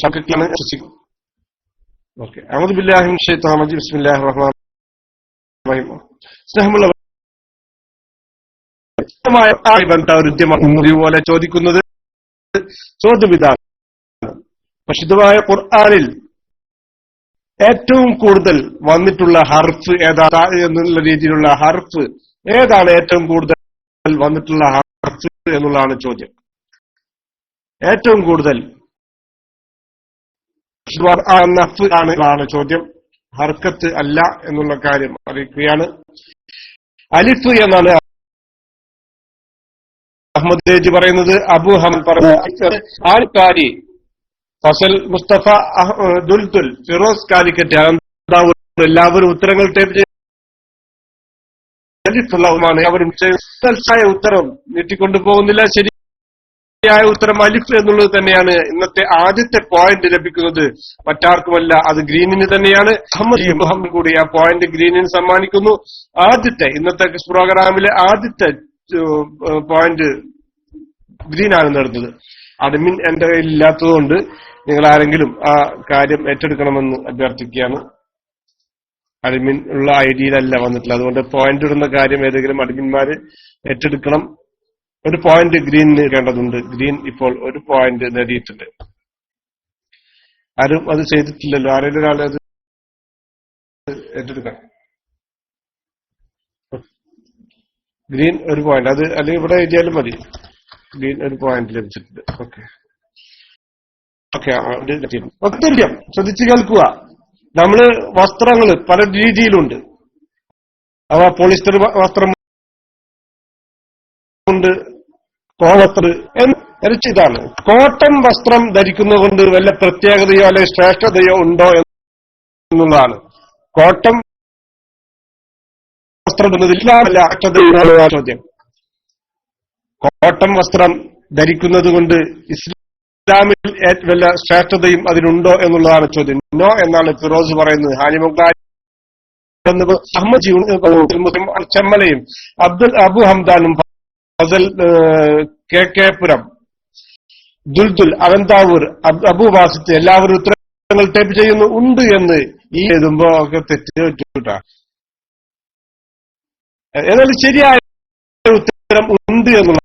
ശബ്ദത്തിലാണ് okay. അഊദു ബില്ലാഹി മിനശ് ശൈത്വാനിർ റജീം. ബിസ്മില്ലാഹിർ റഹ്മാനിർ റഹീം. സ്നേഹമുള്ള പോലെ ചോദിക്കുന്നത് ചോദ്യം ഇതാണ്: പരിശുദ്ധമായ ഖുർആനിൽ ഏറ്റവും കൂടുതൽ വന്നിട്ടുള്ള ഹർഫ് ഏതാ എന്നുള്ള രീതിയിലുള്ള ഹർഫ് ഏതാണ്? ഏറ്റവും കൂടുതൽ വന്നിട്ടുള്ള ഹർഫ് എന്നുള്ളതാണ് ചോദ്യം. ഏറ്റവും കൂടുതൽ ആണ് ചോദ്യം, ഹർക്കത്ത് അല്ല എന്നുള്ള കാര്യം അറിയിക്കുകയാണ്. അലിഫ് എന്നാണ് അഹമ്മദ് രേജി പറയുന്നത്. അബു ഹമദ് പറയുന്നത് ആൽക്കാരി, ഫസൽ മുസ്തഫ, ദുൽദുൽ, ഫിറോസ് കാലിക്കറ്റ്, എല്ലാവരും ഉത്തരങ്ങൾ ടൈപ്പ് ചെയ്ത് അവരും ഉത്തരം നീട്ടിക്കൊണ്ടു പോകുന്നില്ല. ശരിയായ ഉത്തരം അലിഫ് എന്നുള്ളത് തന്നെയാണ്. ഇന്നത്തെ ആദ്യത്തെ പോയിന്റ് ലഭിക്കുന്നത് മറ്റാർക്കുമല്ല, അത് ഗ്രീനിന് തന്നെയാണ്. മുഹമ്മദ് കൂടി ആ പോയിന്റ് ഗ്രീനിന് സമ്മാനിക്കുന്നു. ഇന്നത്തെ പ്രോഗ്രാമിലെ ആദ്യത്തെ പോയിന്റ് ഗ്രീനാണ് നേടുന്നത്. അഡ്മിൻ എന്റെ കയ്യിൽ ഇല്ലാത്തതുകൊണ്ട് നിങ്ങൾ ആരെങ്കിലും ആ കാര്യം ഏറ്റെടുക്കണമെന്ന് അഭ്യർത്ഥിക്കുകയാണ്. അഡ്മിൻ ഉള്ള ഐഡിയിലല്ല വന്നിട്ടില്ല, അതുകൊണ്ട് പോയിന്റ് ഇടുന്ന കാര്യം ഏതെങ്കിലും അഡ്മിന്മാര് ഏറ്റെടുക്കണം. ഒരു പോയിന്റ് ഗ്രീനിന് ഇടേണ്ടതുണ്ട്. ഗ്രീൻ ഇപ്പോൾ ഒരു പോയിന്റ് നേടിയിട്ടുണ്ട്. ആരും അത് ചെയ്തിട്ടില്ലല്ലോ. ആരെങ്കിലും ഒരാൾ അത് ഏറ്റെടുക്കണം. ഗ്രീൻ ഒരു പോയിന്റ്, അത് അല്ലെങ്കിൽ ഇവിടെ എഴുതിയാലും മതി. ഗ്രീൻ ഒരു പോയിന്റ് ലഭിച്ചിട്ടുണ്ട്. ഓക്കെ ഓക്കെ ശ്രദ്ധിച്ചു കേൾക്കുക. നമ്മള് വസ്ത്രങ്ങൾ പല രീതിയിലുണ്ട്. അവ പോളിസ്റ്റർ വസ്ത്രം ഉണ്ട്, കോവസ്ത്ര ഇതാണ്. കോട്ടൺ വസ്ത്രം ധരിക്കുന്നത് കൊണ്ട് വല്ല പ്രത്യേകതയോ അല്ലെങ്കിൽ ശ്രേഷ്ഠതയോ ഉണ്ടോ എന്നുള്ളതാണ്. കോട്ടൺ വസ്ത്രം എന്നതില്ല ചോദ്യം. കോട്ടൺ വസ്ത്രം ധരിക്കുന്നത് കൊണ്ട് ഇസ്ലാമിൽ വല്ല ശ്രേഷ്ഠതയും അതിനുണ്ടോ എന്നുള്ളതാണ് ചോദ്യം. നോ എന്നാണ് ഫിറോസ് പറയുന്നത്. അഹമ്മദ് ചെമ്മലയും അബു ഹംദാനും ഫസൽ കെ പുരം, ദുൽദുൽ, അനന്താവൂർ, അബു വാസിത്ത് എല്ലാവരും ഉത്തരങ്ങൾ ടൈപ്പ് ചെയ്യുന്നു. ഉണ്ട് എന്ന് ഈ എഴുതുമ്പോ ഒക്കെ തെറ്റുകൂട്ടാ. എന്നാൽ ശരിയായ ഉത്തരം ഉണ്ട് എന്നുള്ള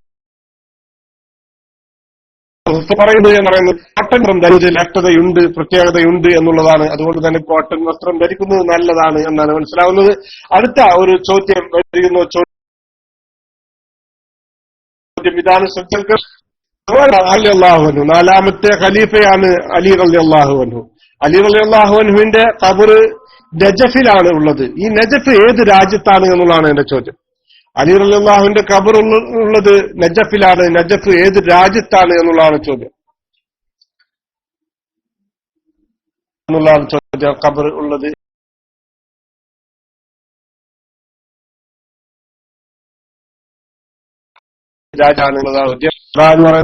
പറയുന്നത് കോട്ടൺ വസ്ത്രം ധരിച്ചതിൽ ശ്രേഷ്ഠതയുണ്ട്, പ്രത്യേകതയുണ്ട് എന്നുള്ളതാണ്. അതുകൊണ്ട് തന്നെ കോട്ടൺ വസ്ത്രം ധരിക്കുന്നത് നല്ലതാണ് എന്നാണ് മനസ്സിലാവുന്നത്. അടുത്ത ഒരു ചോദ്യം വരുന്നു. ചോദ്യം ഇതാണ്. അലിയല്ലാഹു, നാലാമത്തെ ഖലീഫയാണ് അലി റളിയല്ലാഹു അൻഹു. അലി റളിയല്ലാഹു അൻഹുവിന്റെ ഖബർ നജഫിലാണ് ഉള്ളത്. ഈ നജഫ് ഏത് രാജ്യത്താണ് എന്നുള്ളതാണ് എന്റെ ചോദ്യം. അലി റളിയല്ലാഹുവിന്റെ ഖബർ ഉള്ളത് നജഫിലാണ്. നജഫ് ഏത് രാജ്യത്താണ് എന്നുള്ളതാണ് ചോദ്യം. ഖബർ ഉള്ളത് രാജ്യമാണെന്നുള്ളതാണ്.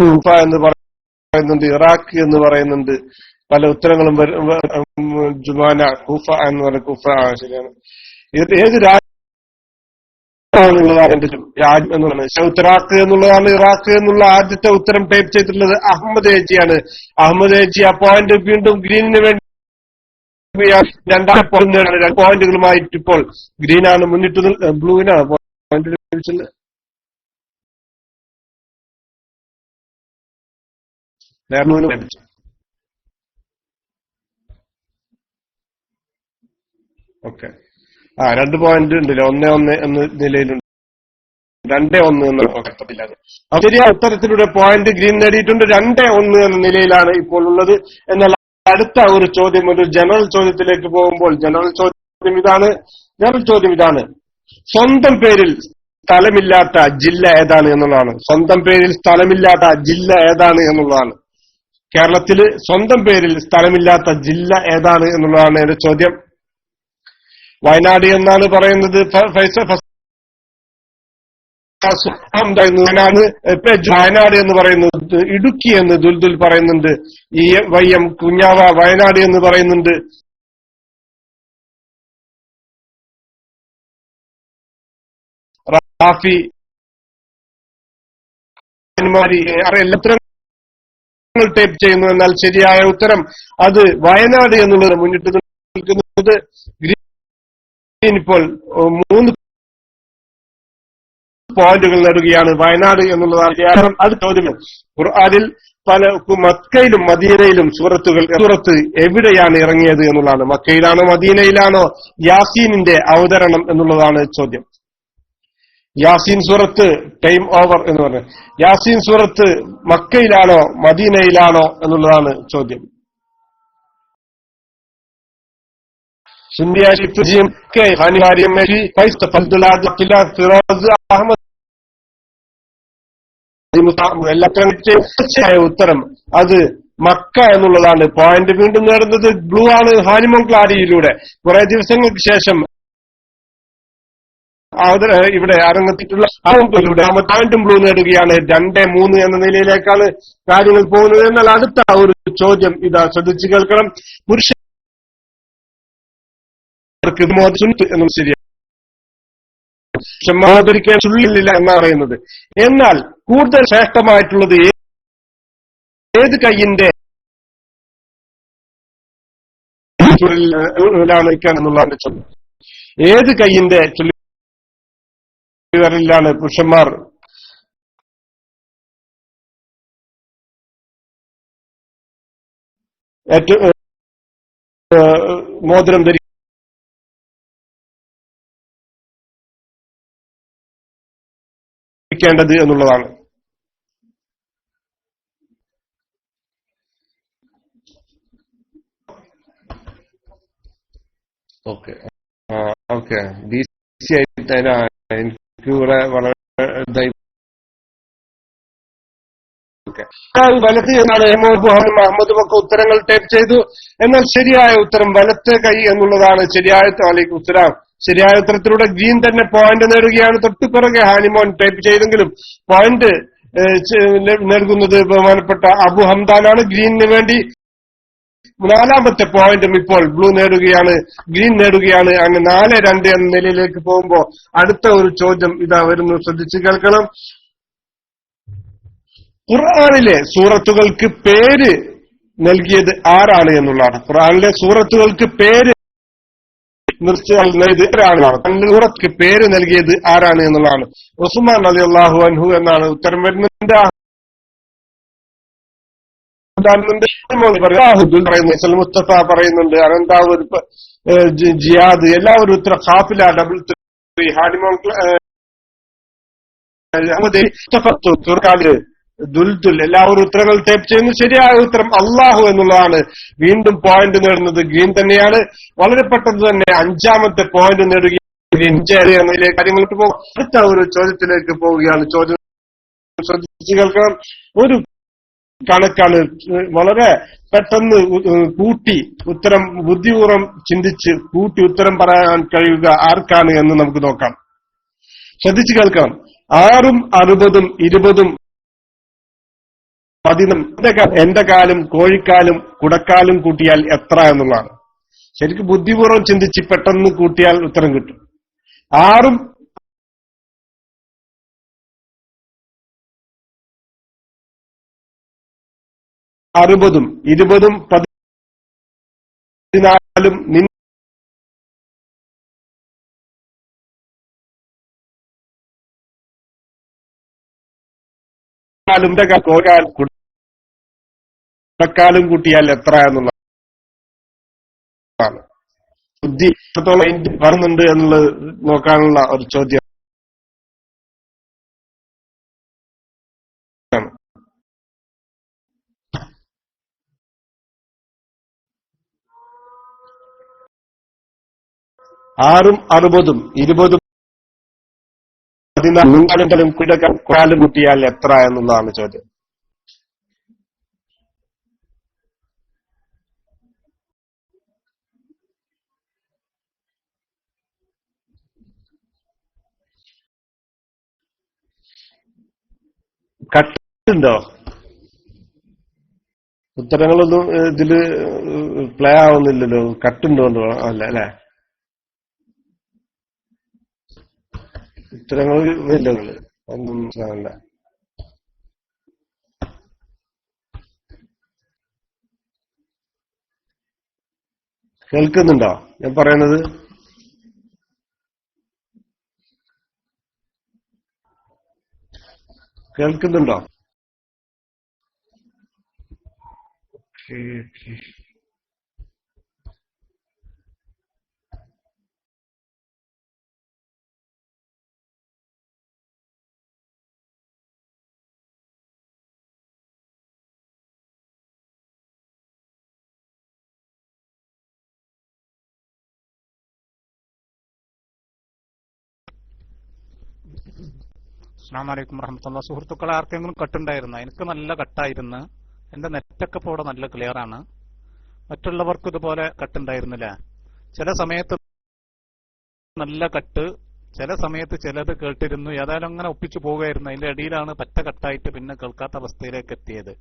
കൂഫ എന്ന് പറയുന്നുണ്ട്, ഇറാഖ് എന്ന് പറയുന്നുണ്ട്. പല ഉത്തരങ്ങളും ജുമാന, കൂഫ എന്ന് പറയുന്നത് കൂഫ ശരിയാണ്. ഏത് രാജ്യമാണെന്നുള്ളതാണ് എന്റെ രാജ്യം എന്നുള്ളത്. ഇറാഖ് എന്നുള്ളതാണ്. ഇറാഖ് എന്നുള്ള ആദ്യത്തെ ഉത്തരം ടൈപ്പ് ചെയ്തിട്ടുള്ളത് അഹമ്മദ് ഏജിയാണ്. അഹമ്മദ് ഏജി ആ പോയിന്റ് വീണ്ടും ഗ്രീനിന് വേണ്ടി രണ്ടാമത്തെ പോയിന്റുകളുമായിട്ട് ഇപ്പോൾ ഗ്രീനാണ് മുന്നിട്ട്. ബ്ലൂവിനാണ് പോയിന്റ് ലഭിച്ചത്. ഓക്കെ. 2 പോയിന്റ് ഉണ്ടല്ലോ. 1-1 എന്ന നിലയിലുണ്ട്. 2-1 എന്ന ശരിയായ ഉത്തരത്തിലൂടെ പോയിന്റ് ഗ്രീൻ നേടിയിട്ടുണ്ട്. 2-1 എന്ന നിലയിലാണ് ഇപ്പോൾ ഉള്ളത്. എന്നാൽ അടുത്ത ഒരു ചോദ്യം, ഒരു ജനറൽ ചോദ്യത്തിലേക്ക് പോകുമ്പോൾ ജനറൽ ചോദ്യം ഇതാണ്. സ്വന്തം പേരിൽ സ്ഥലമില്ലാത്ത ജില്ല ഏതാണ് എന്നുള്ളതാണ്. സ്വന്തം പേരിൽ സ്ഥലമില്ലാത്ത ജില്ല ഏതാണ് എന്നുള്ളതാണ്. കേരളത്തില് സ്വന്തം പേരിൽ സ്ഥലമില്ലാത്ത ജില്ല ഏതാണ് എന്നുള്ളതാണ് എന്റെ ചോദ്യം. വയനാട് എന്നാണ് പറയുന്നത്. വയനാട് എന്ന് പറയുന്നത്. ഇടുക്കി എന്ന് ദുൽദുൽ പറയുന്നുണ്ട്. വയ്യം കുഞ്ഞാവ വയനാട് എന്ന് പറയുന്നുണ്ട്. റാഫി എല്ലാ ടൈപ്പ് ചെയ്യുന്നു. എന്നാൽ ശരിയായ ഉത്തരം അത് വയനാട് എന്നുള്ളത് മുന്നിട്ട് നിൽക്കുന്നത്. ഗ്രീൻ ഇപ്പോൾ 3 പോയിന്റുകൾ നേടുകയാണ്. വയനാട് എന്നുള്ളതാണ് അടുത്ത ചോദ്യം. ഖുർആനിൽ പല മക്കയിലും മദീനയിലും സൂറത്ത് എവിടെയാണ് ഇറങ്ങിയത് എന്നുള്ളതാണ്. മക്കയിലാണോ മദീനയിലാണോ യാസീനിന്റെ അവതരണം എന്നുള്ളതാണ് ചോദ്യം. യാസീൻ സൂറത്ത് ടൈം ഓവർ എന്ന് പറഞ്ഞു. യാസീൻ സൂറത്ത് മക്കയിലാണോ മദീനയിലാണോ എന്നുള്ളതാണ് ചോദ്യം. ഉത്തരം അത് മക്ക എന്നുള്ളതാണ്. പോയിന്റ് വീണ്ടും നേടുന്നത് ബ്ലൂ ആണ്. ഹാനിമോൻ ക്ലാരിയിലൂടെ കുറെ ദിവസങ്ങൾക്ക് ശേഷം ഇവിടെ അരങ്ങെത്തിയിട്ടുള്ള പോയിന്റും ബ്ലൂ നേടുകയാണ്. 2-3 എന്ന നിലയിലേക്കാണ് കാര്യങ്ങൾ പോകുന്നത്. എന്നാൽ അടുത്ത ഒരു ചോദ്യം ഇതാ, ശ്രദ്ധിച്ചു കേൾക്കണം. പുരുഷർക്ക് എന്നും ശരിയാണ്, ക്ഷമാതിരിക്കാൻ ചുള്ളില്ല എന്നാണ് പറയുന്നത്. എന്നാൽ കൂടുതൽ ശ്രേഷ്ഠമായിട്ടുള്ളത് ഏത് കയ്യിന്റെ എന്നുള്ളതാണ് ചോദ്യം. ഏത് കയ്യിന്റെ ചുള്ളിവരലിലാണ് പുരുഷന്മാർ ഏറ്റവും മോതിരം ധരിക്കേണ്ടത് എന്നുള്ളതാണ്. ഓക്കെ ഓക്കെ DC ആയിട്ട് എനിക്ക് ഇവിടെ വളരെ വലത്ത് എന്നാണ് മുഹമ്മദ് ഒക്കെ ഉത്തരങ്ങൾ ടൈപ്പ് ചെയ്തു. എന്നാൽ ശരിയായ ഉത്തരം വലത്തെ കൈ എന്നുള്ളതാണ്. ശരിയായ ഉത്തരം ശരിയായ ഉത്തരത്തിലൂടെ ഗ്രീൻ തന്നെ പോയിന്റ് നേടുകയാണ്. തൊട്ടുപിറകെ ഹാനിമോൻ ടൈപ്പ് ചെയ്തെങ്കിലും പോയിന്റ് നൽകുന്നത് ബഹുമാനപ്പെട്ട അബു ഹംദാനാണ്. ഗ്രീനിന് വേണ്ടി 4ാമത്തെ പോയിന്റും ഇപ്പോൾ ബ്ലൂ നേടുകയാണ്, ഗ്രീൻ നേടുകയാണ്. അങ്ങ് 4-2 എന്ന നിലയിലേക്ക് പോകുമ്പോ അടുത്ത ഒരു ചോദ്യം ഇതാ വരുന്നു, ശ്രദ്ധിച്ചു കേൾക്കണം. ഖുർആനിലെ സൂറത്തുകൾക്ക് പേര് നൽകിയത് ആരാണ് എന്നുള്ളതാണ്. ഖുർആനിലെ സൂറത്തുകൾക്ക് പേര് സൂറത്ത് പേര് നൽകിയത് ആരാണ് എന്നുള്ളതാണ്. ഉസ്മാൻ റളിയല്ലാഹു അൻഹു എന്നാണ് ഉത്തരം വരുന്നത്. മുസ്തഫ പറയുന്നുണ്ട്, അനന്താവൂർ ജിയാദ് എല്ലാവരും ഉത്തരം ഖാഫില ഡബിൾ 3 ഹാനിമോൻ ദുൽദുൽ എല്ലാവരും ഉത്തരങ്ങൾ ടൈപ്പ് ചെയ്യുന്നു. ശരിയായ ഉത്തരം അള്ളാഹു എന്നുള്ളതാണ്. വീണ്ടും പോയിന്റ് നേടുന്നത് ഗ്രീൻ തന്നെയാണ്. വളരെ പെട്ടെന്ന് തന്നെ 5ാമത്തെ പോയിന്റ് നേടുകയും എന്നതിലേക്ക് കാര്യങ്ങൾക്ക് പോകും. അടുത്ത ഒരു ചോദ്യത്തിലേക്ക് പോവുകയാണ്. ചോദ്യം ശ്രദ്ധിച്ചു കേൾക്കണം. ഒരു കണക്കാണ്, വളരെ പെട്ടെന്ന് കൂട്ടി ഉത്തരം ബുദ്ധിപൂർവ്വം ചിന്തിച്ച് കൂട്ടി ഉത്തരം പറയാൻ കഴിയുക ആർക്കാണ് എന്ന് നമുക്ക് നോക്കാം. ശ്രദ്ധിച്ചു കേൾക്കണം. 6ഉം 60ഉം 20ഉം 10ഉം എന്റെ കാലും കോഴിക്കാലും കുടക്കാലും കൂട്ടിയാൽ എത്ര എന്നുള്ളതാണ്. ശരിക്കും ബുദ്ധിപൂർവ്വം ചിന്തിച്ച് പെട്ടെന്ന് കൂട്ടിയാൽ ഉത്തരം കിട്ടും. 6ഉം 60ഉം 20ഉം 14ഉം കുടക്കാലും കൂട്ടിയാൽ എത്ര എന്നുള്ളതാണ്. ബുദ്ധി എത്രത്തോളം വരുന്നുണ്ട് എന്നുള്ളത് നോക്കാനുള്ള ഒരു ചോദ്യം. 6ഉം 60ഉം 20ഉം 14ഉം കുടക്കാലും കൂട്ടിയാൽ എത്ര എന്നുള്ളതാണ് ചോദ്യം. കട്ടുണ്ടോ? ഉത്തരങ്ങളൊന്നും ഇതില് പ്ലേ ആവുന്നില്ലല്ലോ. കട്ടുണ്ടോ അല്ല അല്ലെ? ഉത്തരങ്ങൾ ഒന്നും അല്ല. കേൾക്കുന്നുണ്ടോ ഞാൻ പറയുന്നത്? കേൾക്കുന്നുണ്ടോ? അസ്സലാമു അലൈക്കും വറഹ്മത്തുള്ളാഹി. സുഹൃത്തുക്കളെ, ആർക്കെങ്കിലും കട്ടുണ്ടായിരുന്നു? എനിക്ക് നല്ല കട്ടായിരുന്നു. എന്റെ നെറ്റൊക്കെ ഇപ്പോൾ നല്ല ക്ലിയർ ആണ്. മറ്റുള്ളവർക്ക് ഇതുപോലെ കട്ടുണ്ടായിരുന്നില്ല. ചില സമയത്ത് നല്ല കട്ട്, ചില സമയത്ത് ചിലത് കേട്ടിരുന്നു. ഏതായാലും അങ്ങനെ ഒപ്പിച്ചു പോവുകയായിരുന്നു. അതിന്റെ ഇടയിലാണ് പറ്റ കട്ടായിട്ട് പിന്നെ കേൾക്കാത്ത അവസ്ഥയിലേക്ക് എത്തിയത്.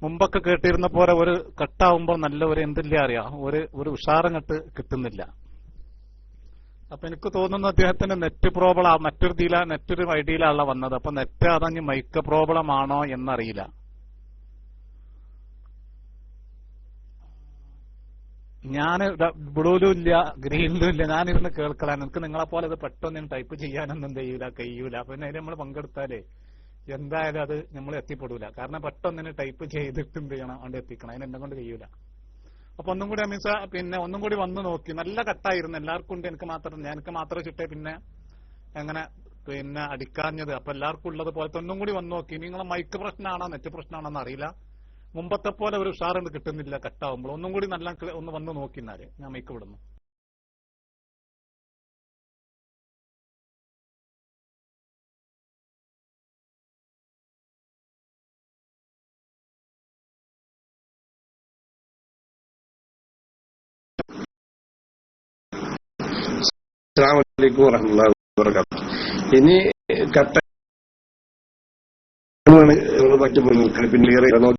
മുമ്പൊക്കെ കേട്ടിരുന്ന പോലെ ഒരു കട്ടാവുമ്പോൾ നല്ല ഒരു എന്തില്ല അറിയാം, ഒരു ഉഷാറങ്ങട്ട് കിട്ടുന്നില്ല. അപ്പൊ എനിക്ക് തോന്നുന്നു അദ്ദേഹത്തിന് നെറ്റ് പ്രോബ്ലം മറ്റൊരു ഐഡിയിലാണല്ലോ വന്നത്. അപ്പൊ നെറ്റ് അതഞ്ഞ് മൈക്ക് പ്രോബ്ലം ആണോ എന്നറിയില്ല. ഞാൻ ബ്ലൂലും ഇല്ല ഗ്രീനിലും ഇല്ല, ഞാനിരുന്ന് കേൾക്കലാണ്. എനിക്ക് നിങ്ങളെപ്പോലെ ഇത് പെട്ടെന്ന് ടൈപ്പ് ചെയ്യാനൊന്നും കഴിയൂല. പിന്നെ അതിന് നമ്മൾ പങ്കെടുത്താലേ എന്തായാലും അത് നമ്മൾ എത്തിപ്പെടൂല. കാരണം പെട്ടെന്ന് ടൈപ്പ് ചെയ്തിട്ട് എന്ത് ചെയ്യണം, അവിടെ എത്തിക്കണം. അതിന് എന്നെ കൊണ്ട് കഴിയൂല. അപ്പൊ ഒന്നും കൂടി അമീസ പിന്നെ ഒന്നും കൂടി വന്ന് നോക്കി. നല്ല കട്ടായിരുന്നു. എല്ലാവർക്കും ഉണ്ട്, എനിക്ക് മാത്രം ചിട്ടേ പിന്നെ എങ്ങനെ പിന്നെ അടിക്കാഞ്ഞത്. അപ്പൊ എല്ലാവർക്കും ഉള്ളത് പോലത്തെ ഒന്നും കൂടി വന്ന് നോക്കി. നിങ്ങളെ മൈക്ക് പ്രശ്നമാണോ നെറ്റ് പ്രശ്നമാണോ എന്ന് അറിയില്ല. മുമ്പത്തെ പോലെ ഒരു ഉഷാറുണ്ട് കിട്ടുന്നില്ല കട്ടാവുമ്പോൾ. ഒന്നും കൂടി നല്ല ഒന്ന് വന്ന് നോക്കിന്നാല് ഞാൻ മൈക്ക് വിടുന്നു. അസ്സലാമു അലൈക്കും വറഹ്മത്തുള്ളാഹി വബറകാതുഹു. ഇനി കട്ട മറ്റു പിന്നെ